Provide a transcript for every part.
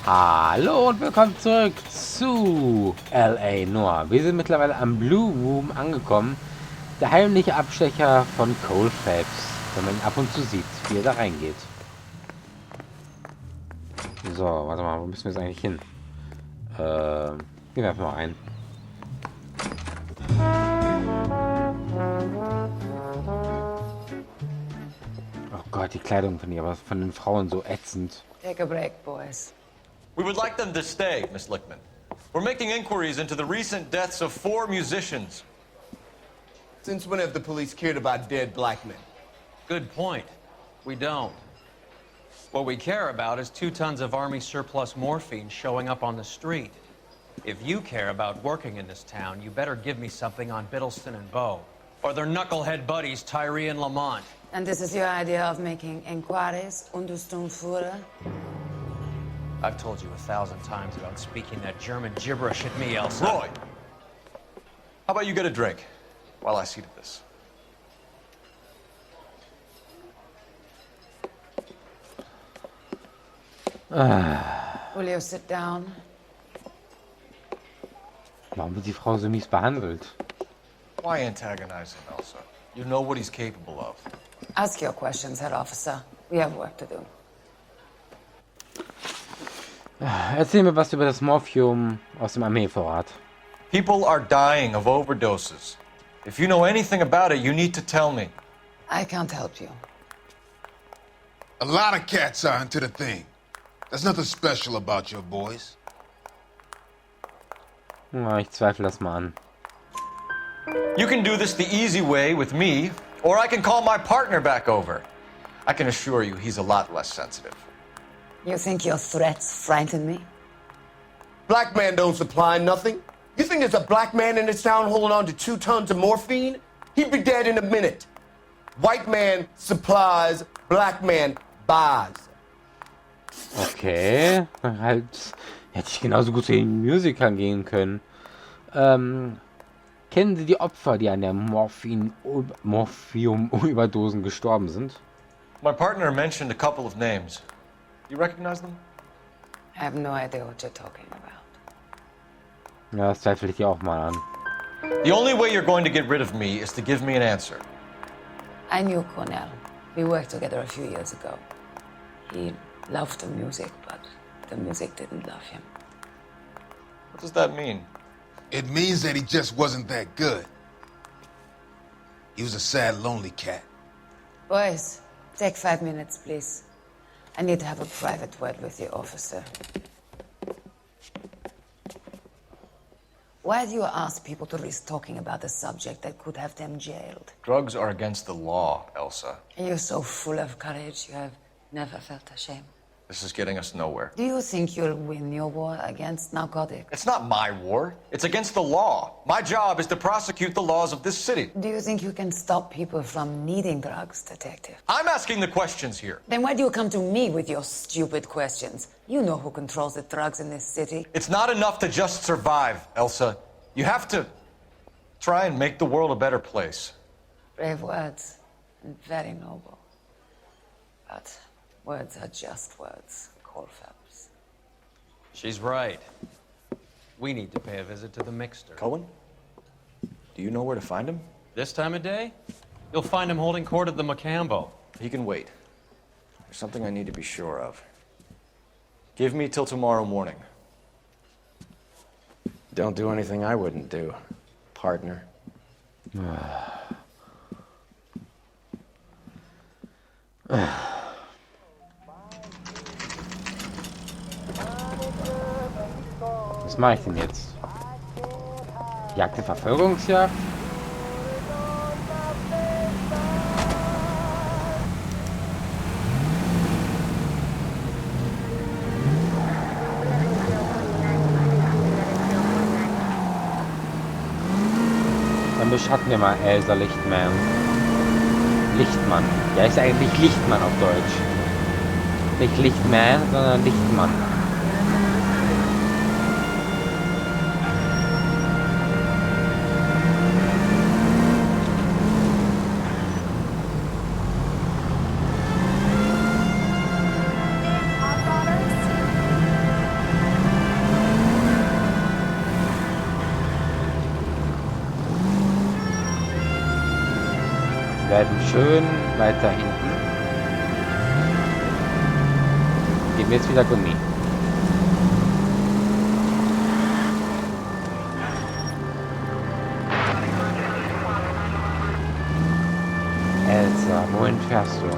Hallo und willkommen zurück zu LA Noire. Wir sind mittlerweile am Blue Room angekommen. Der heimliche Abstecher von Cole Phelps, wenn man ihn ab und zu sieht, wie er da reingeht. So, warte mal, wo müssen wir jetzt eigentlich hin? Gehen wir einfach mal rein. Oh Gott, die Kleidung von ihr, aber von den Frauen so ätzend. Take a break, boys. We would like them to stay, Miss Lickman. We're making inquiries into the recent deaths of 4 musicians. Since when have the police cared about dead black men? Good point. We don't. What we care about is 2 tons of Army surplus morphine showing up on the street. If you care about working in this town, you better give me something on Biddleston and Bow, or their knucklehead buddies Tyree and Lamont. And this is your idea of making inquiries, Untersturmführer? I've told you 1,000 times about speaking that German gibberish at me, Elsa. Roy, how about you get a drink while I see to this? Will you sit down? Warum wird die Frau so mies behandelt? Why antagonize him, Elsa? You know what he's capable of. Ask your questions, Herr Officer. We have work to do. Erzähl mir was über das Morphium aus dem Armeevorrat. People are dying of overdoses. If you know anything about it, you need to tell me. I can't help you. A lot of cats are into the thing. There's nothing special about your boys. Na, ich zweifle das mal an. You can do this the easy way with me, or I can call my partner back over. I can assure you he's a lot less sensitive. You think your threats frighten me? Black man don't supply nothing. You think there's a black man in this town holding on to 2 tons of morphine? He'd be dead in a minute. White man supplies, black man buys. Okay, halt hätte ich genauso gut zu den Musikern gehen können. Kennen Sie die Opfer, die an der Morphium-Überdosen gestorben sind? My partner mentioned a couple of names. You recognize them? I have no idea what you're talking about. Ja, das zweifle ich dir auch mal an. The only way you're going to get rid of me is to give me an answer. I knew Cornell. We worked together a few years ago. He loved the music, but the music didn't love him. What does that mean? It means that he just wasn't that good. He was a sad, lonely cat. Boys, take 5 minutes, please. I need to have a private word with the officer. Why do you ask people to risk talking about a subject that could have them jailed? Drugs are against the law, Elsa. You're so full of courage, you have never felt ashamed. This is getting us nowhere. Do you think you'll win your war against narcotics? It's not my war. It's against the law. My job is to prosecute the laws of this city. Do you think you can stop people from needing drugs, detective? I'm asking the questions here. Then why do you come to me with your stupid questions? You know who controls the drugs in this city. It's not enough to just survive, Elsa. You have to try and make the world a better place. Brave words, and very noble. But words are just words, Cole Phelps. She's right. We need to pay a visit to the mixer. Cohen? Do you know where to find him? This time of day, you'll find him holding court at the Macambo. He can wait. There's something I need to be sure of. Give me till tomorrow morning. Don't do anything I wouldn't do, partner. Was mache ich denn jetzt? Jagd der Verfolgungsjagd? Dann beschatten wir mal Elsa Lichtmann. Lichtmann. Ja, ist eigentlich Lichtmann auf Deutsch. Nicht Lichtman, sondern Lichtmann. bleiben schön weiter hinten. Geben jetzt wieder Gummi. Elsa, wohin fährst du?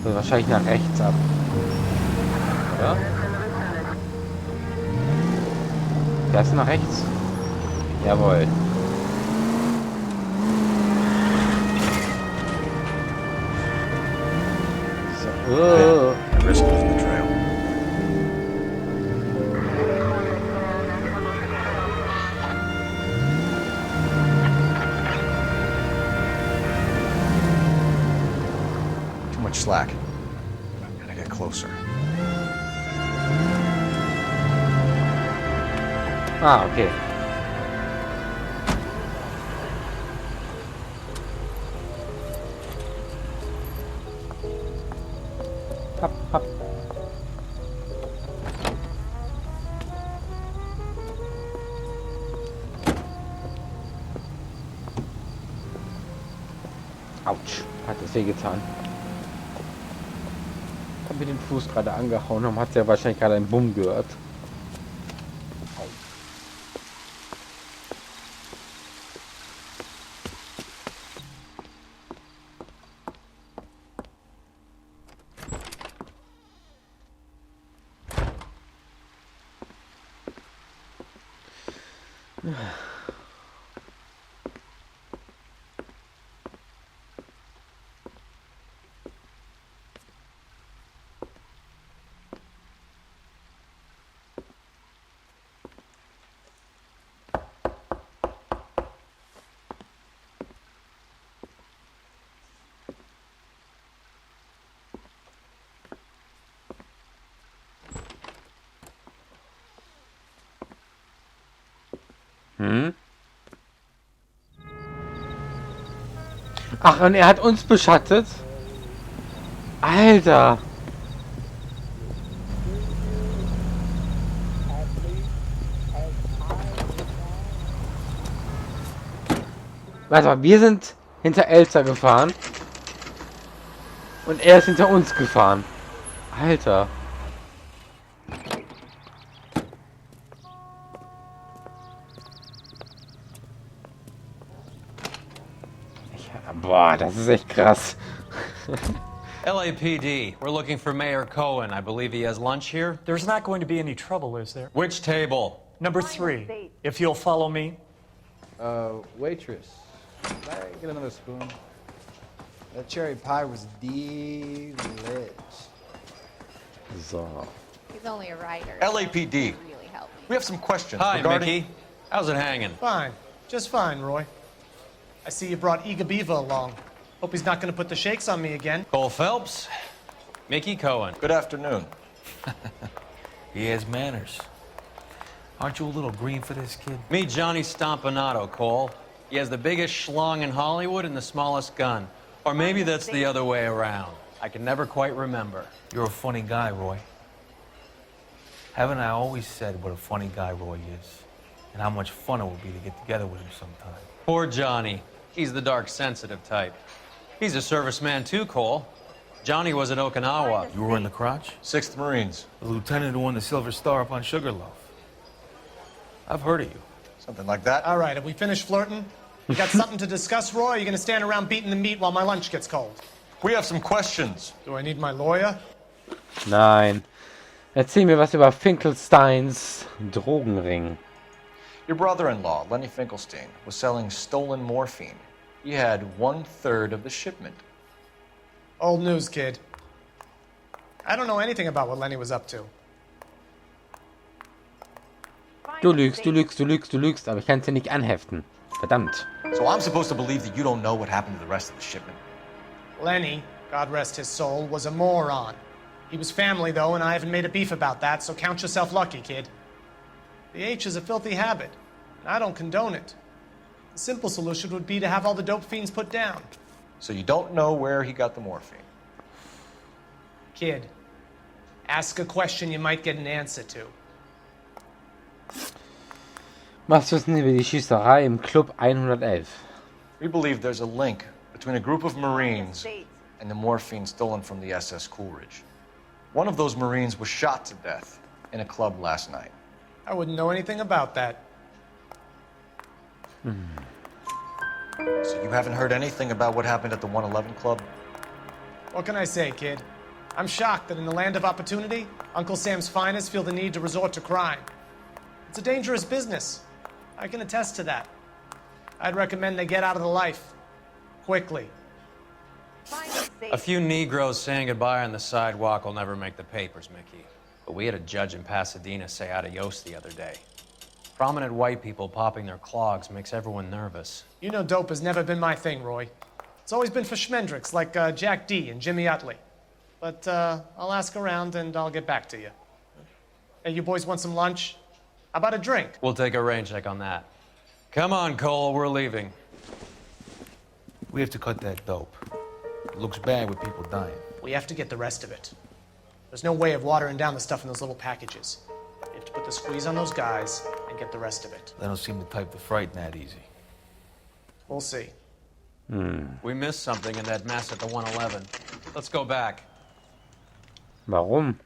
So, wahrscheinlich nach rechts ab. Oder? Fährst du nach rechts? Jawohl. So. I risk losing the trail. Too much slack. Gotta get closer. Ah, okay. Hopp, hopp. Autsch, hat das wehgetan. Ich habe mir den Fuß gerade angehauen und hat ja wahrscheinlich gerade einen Bumm gehört. Ach, und er hat uns beschattet? Alter! Warte mal, wir sind hinter Elsa gefahren. Und er ist hinter uns gefahren. Alter. Boah, das ist echt krass. LAPD, we're looking for Mayor Cohen. I believe he has lunch here. There's not going to be any trouble, is there? Which table? Number 3, if you'll follow me. Waitress, can I get another spoon? That cherry pie was delish. So. He's only a writer. LAPD. Really help me. We have some questions Hi, regarding... Mickey. How's it hanging? Fine. Just fine, Roy. I see you brought Iga Beaver along. Hope he's not going to put the shakes on me again. Cole Phelps, Mickey Cohen. Good afternoon. He has manners. Aren't you a little green for this kid? Meet Johnny Stompanato, Cole. He has the biggest schlong in Hollywood and the smallest gun. Or maybe that's the other way around. I can never quite remember. You're a funny guy, Roy. Haven't I always said what a funny guy Roy is? And how much fun it would be to get together with him sometime? Poor Johnny. He's the dark, sensitive type. He's a serviceman too, Cole. Johnny was at Okinawa. You were in the crotch? 6th Marines. The lieutenant who won the Silver Star up on Sugarloaf. I've heard of you. Something like that. All right, have we finished flirting? You got something to discuss, Roy? Or are you going to stand around beating the meat while my lunch gets cold? We have some questions. Do I need my lawyer? Nein. Erzähl mir was über Finkelsteins Drogenring. Your brother-in-law, Lenny Finkelstein, was selling stolen morphine. He had 1/3 of the shipment. Old news, kid. I don't know anything about what Lenny was up to. Du lügst, du lügst, du lügst, du lügst, aber ich kann es dir nicht anheften. Verdammt. So I'm supposed to believe that you don't know what happened to the rest of the shipment? Lenny, God rest his soul, was a moron. He was family, though, and I haven't made a beef about that, so count yourself lucky, kid. The H is a filthy habit, and I don't condone it. The simple solution would be to have all the dope fiends put down. So you don't know where he got the morphine? Kid, ask a question you might get an answer to. Was wissen Sie über die Schießerei im Club 111? We believe there's a link between a group of Marines and the morphine stolen from the SS Coolidge. One of those Marines was shot to death in a club last night. I wouldn't know anything about that. So you haven't heard anything about what happened at the 111 club? What can I say, kid? I'm shocked that in the land of opportunity, Uncle Sam's finest feel the need to resort to crime. It's a dangerous business. I can attest to that. I'd recommend they get out of the life. Quickly. A few Negroes saying goodbye on the sidewalk will never make the papers, Mickey. But we had a judge in Pasadena say adios the other day. Prominent white people popping their clogs makes everyone nervous. You know dope has never been my thing, Roy. It's always been for schmendricks like Jack D. and Jimmy Utley. But I'll ask around and I'll get back to you. Hey, you boys want some lunch? How about a drink? We'll take a rain check on that. Come on, Cole, we're leaving. We have to cut that dope. It looks bad with people dying. We have to get the rest of it. There's no way of watering down the stuff in those little packages. You have to put the squeeze on those guys and get the rest of it. They don't seem the type to frighten that easy. We'll see. We missed something in that mess at the 111. Let's go back. Warum?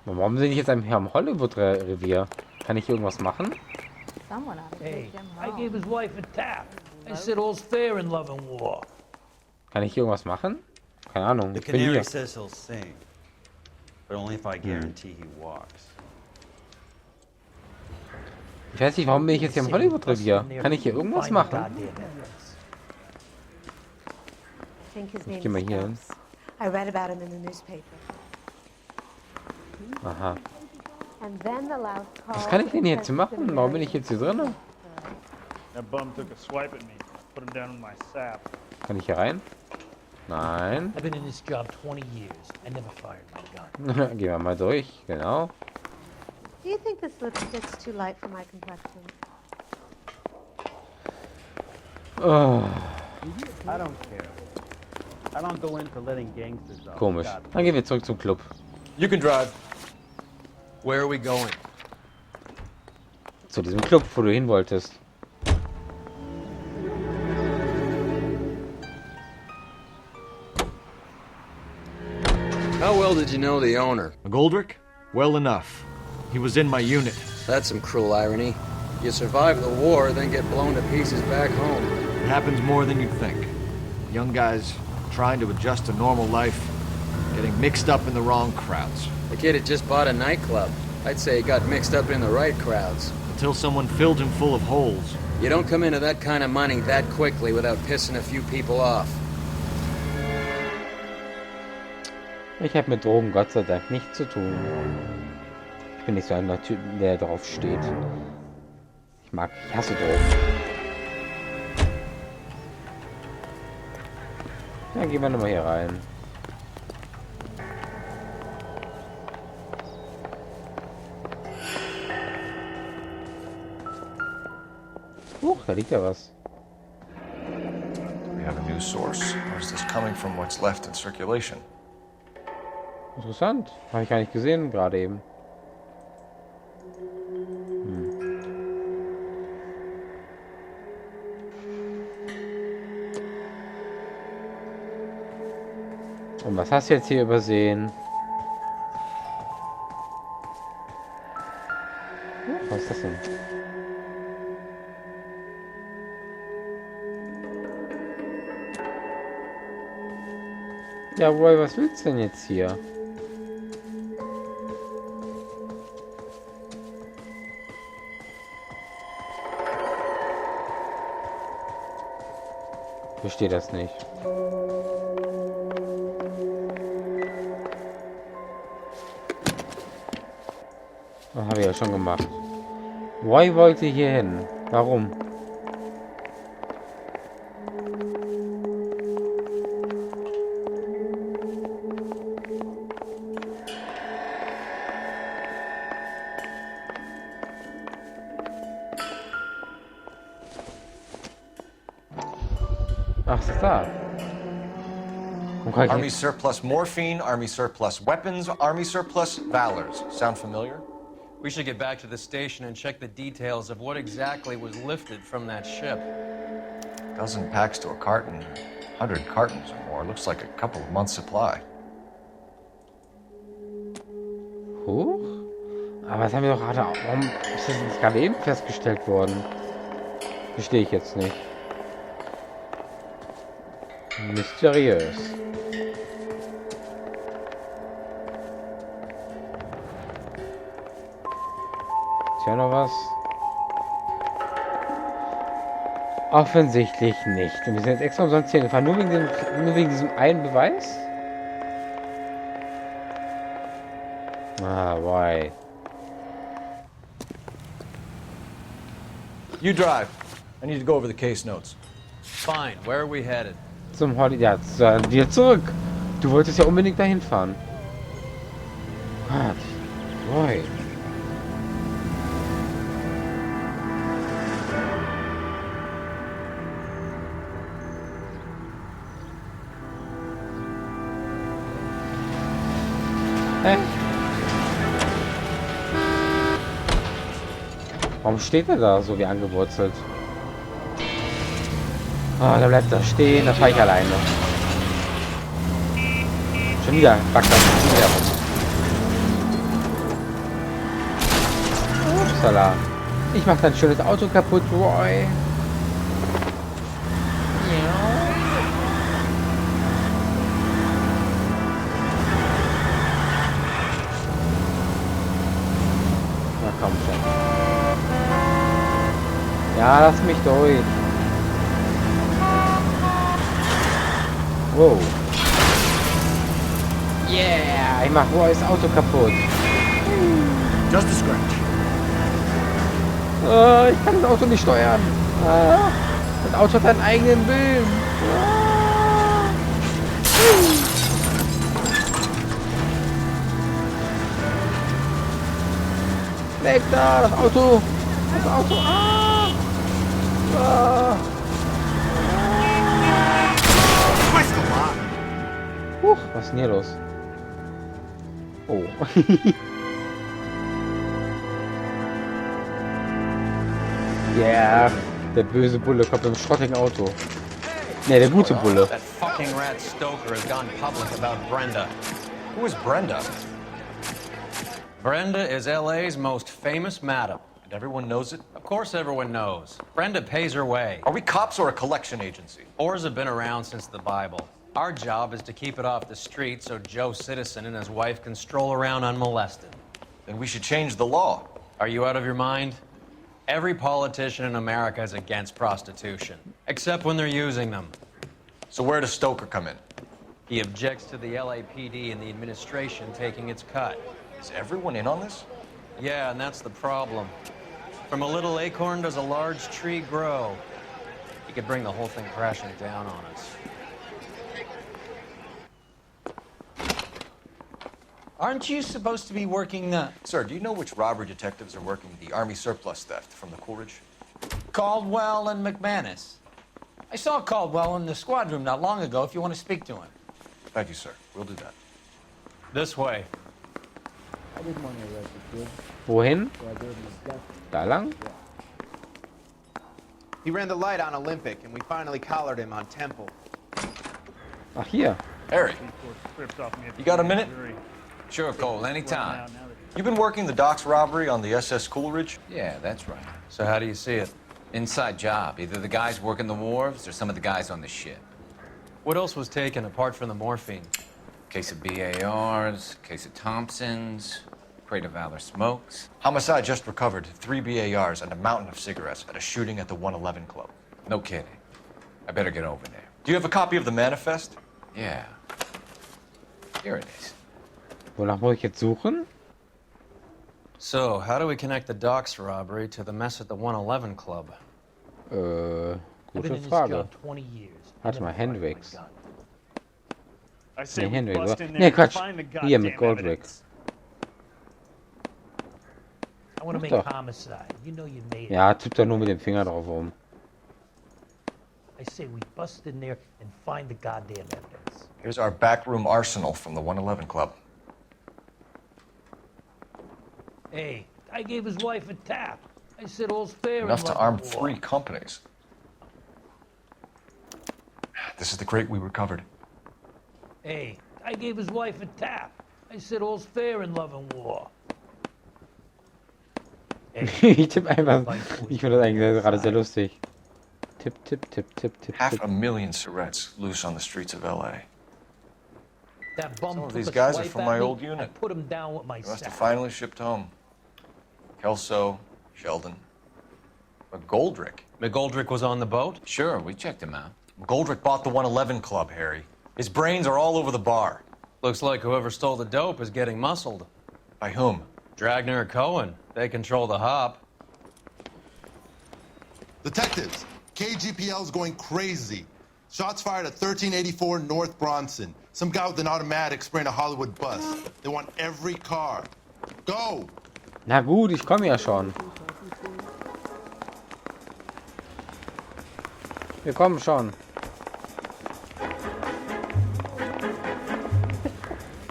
Warum bin ich jetzt hier am Hollywood-Revier? Kann ich hier irgendwas machen? Someone ought to take him I home. gave his wife a tap. I said all's fair in love and war. Kann ich hier irgendwas machen? Keine Ahnung. The Ich bin hier. canary says he'll sing, but only if I guarantee he walks. Ich weiß nicht, warum bin ich jetzt hier am Hollywood-Revier? Kann ich hier irgendwas machen? Ich gehe mal hier hin. I read about him in the newspaper. Aha. And then the loud call. Was kann ich denn jetzt machen? Warum bin ich jetzt hier drin? That bum took a swipe at me. Put him down in my sap. Kann ich hier rein? Nein. I've been in this job 20 years. I never fired my gun. Gehen wir mal durch, genau. Do you think this lipstick's too light for my complexion? Oh, I don't care. I don't go in for letting gangsters off. komisch. Dann gehen wir zurück zum Club. You can drive. Where are we going? Zu diesem Club, wo du hin wolltest. How well did you know the owner? McGoldrick? Well enough. He was in my unit. That's some cruel irony. You survive the war, then get blown to pieces back home. It happens more than you'd think. Young guys trying to adjust to normal life, getting mixed up in the wrong crowds. The kid had just bought a nightclub. I'd say he got mixed up in the right crowds. Until someone filled him full of holes. You don't come into that kind of money that quickly without pissing a few people off. Ich habe mit Drogen Gott sei Dank nichts zu tun. Ich bin nicht so ein Typ, der drauf steht. Ich hasse Drogen. Dann gehen wir nochmal hier rein. Da liegt ja was. Do we have a news source, or is this coming from what's left in circulation? Interessant. Habe ich gar nicht gesehen gerade eben. Und was hast du jetzt hier übersehen? Was ist das denn? Ja, Roy, was willst du denn jetzt hier? Ich verstehe das nicht. Das habe ich ja schon gemacht. Roy wollte hier hin. Warum? Ach, ist da. Army surplus morphine, army surplus weapons, army surplus valors. Sound familiar? We should get back to the station and check the details of what exactly was lifted from that ship. A dozen packs to a carton, 100 cartons or more. Looks like a couple of months' supply. Huch? Aber das haben wir doch gerade... Warum ist das jetzt gerade eben festgestellt worden? Verstehe ich jetzt nicht. Mysteriös. Ist ja noch was? Offensichtlich nicht. Und wir sind jetzt extra umsonst hier gefahren. Nur wegen diesem einen Beweis? Ah, why? You drive. I need to go over the case notes. Fine. Where are we headed? Zum Holiday. Ja, wieder zurück. Du wolltest ja unbedingt dahin fahren. Gott. Why? Hä? Warum steht er da so wie angewurzelt? Ah, da bleibt er stehen, da fahre ich alleine. Schon wieder backt das wieder rum. Upsala. Ich mach dein schönes Auto kaputt, Roy. Na komm schon. Ja, lass mich durch. Wow. Yeah, ich mach Roys Auto kaputt. Just a scratch. Ich kann das Auto nicht steuern. Das Auto hat einen eigenen Willen. Weg da, das Auto. Das Auto. Was ist denn hier los? Oh. Yeah, der böse Bulle kommt im schrottigen Auto. Ne, der gute Bulle. That fucking rat Stoker has gone public about Brenda. Who is Brenda? Brenda is LA's most famous madam. And everyone knows it? Of course everyone knows. Brenda pays her way. Are we cops or a collection agency? Whores have been around since the Bible. Our job is to keep it off the street so Joe Citizen and his wife can stroll around unmolested. Then we should change the law. Are you out of your mind? Every politician in America is against prostitution, except when they're using them. So where does Stoker come in? He objects to the LAPD and the administration taking its cut. Is everyone in on this? Yeah, and that's the problem. From a little acorn does a large tree grow. He could bring the whole thing crashing down on us. Aren't you supposed to be working the... Sir, do you know which robbery detectives are working the Army surplus theft from the Coolidge? Caldwell and McManus. I saw Caldwell in the squad room not long ago if you want to speak to him. Thank you, sir. We'll do that. This way. I didn't want to arrest the kid. Wohin? So I gave him a death. Da lang? He ran the light on Olympic, and we finally collared him on Temple. Ach, hier. Harry, you got a minute? Sure, Cole, anytime. You've been working the docks robbery on the SS Coolidge? Yeah, that's right. So how do you see it? Inside job. Either the guys working the wharves or some of the guys on the ship. What else was taken apart from the morphine? Case of BARs, case of Thompsons, crate of Valor smokes. Homicide just recovered 3 BARs and a mountain of cigarettes at a shooting at the 111 Club. No kidding. I better get over there. Do you have a copy of the manifest? Yeah. Here it is. Wonach muss ich jetzt suchen? So, how do we connect the docks robbery to the mess at the 111 Club? Gute Frage. Warte mal, Hendrix. Nee, Hendrix. Nee, Quatsch. Hier mit Goldrick. I want to make homicide. You know you made it. Ja, tippt da nur mit dem Finger drauf rum. I say we bust in there and find the goddamn evidence. Here's our backroom arsenal from the 111 Club. Hey, I gave his wife a tap. I said all's fair in Enough to love arm and war. 3 companies. This is the crate we recovered. Hey, I gave his wife a tap. I said all's fair in love and war. Ich tippe einfach. Ich finde das eigentlich gerade sehr lustig. Tipp, tipp, tipp, tipp, tipp. Half a million Surrettes loose on the streets of LA. That bum Some of took these a guys are swipe from at my me, old unit. I put him down with my They must have sack. finally shipped home. Kelso, Sheldon, McGoldrick. McGoldrick was on the boat? Sure, we checked him out. McGoldrick bought the 111 Club, Harry. His brains are all over the bar. Looks like whoever stole the dope is getting muscled. By whom? Dragner or Cohen. They control the hop. Detectives, KGPL's going crazy. Shots fired at 1384 North Bronson. Some guy with an automatic spraying a Hollywood bus. They want every car. Go! Na gut, ich komme ja schon. Wir kommen schon.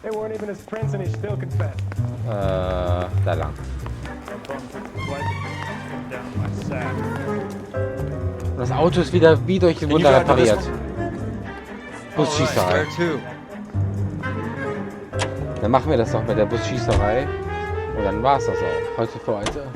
They weren't even his friends and he still confessed. Da lang. Und das Auto ist wieder wie durch den Wunder repariert. Busschießerei. Dann machen wir das doch mit der Busschießerei. Und dann war's das auch. Heute für heute.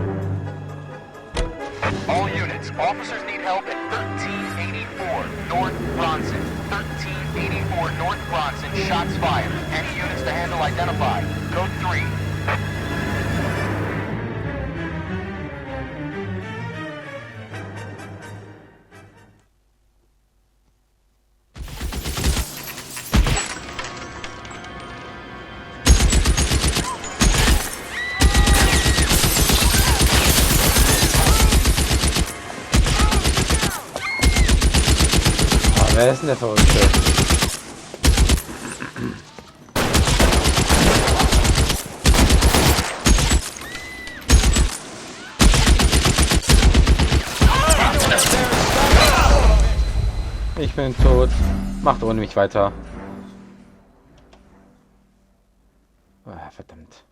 All units, officers need help at 1384 North Bronson. 1384 North Bronson, shots fired. Any units to handle identified. Code 3. Wer ist denn der Verrückte? Ich bin tot. Macht ohne mich weiter. Ah, verdammt.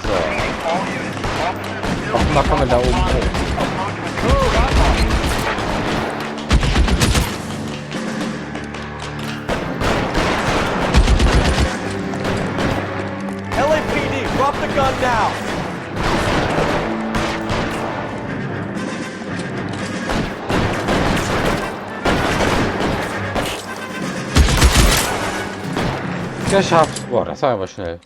So. Offenbar kommen wir da oben hoch. LAPD, drop the gun now. Geschafft. Boah, das war aber schnell.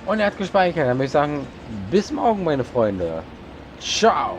Und er hat gespeichert. Dann würde ich sagen, bis morgen, meine Freunde. Ciao.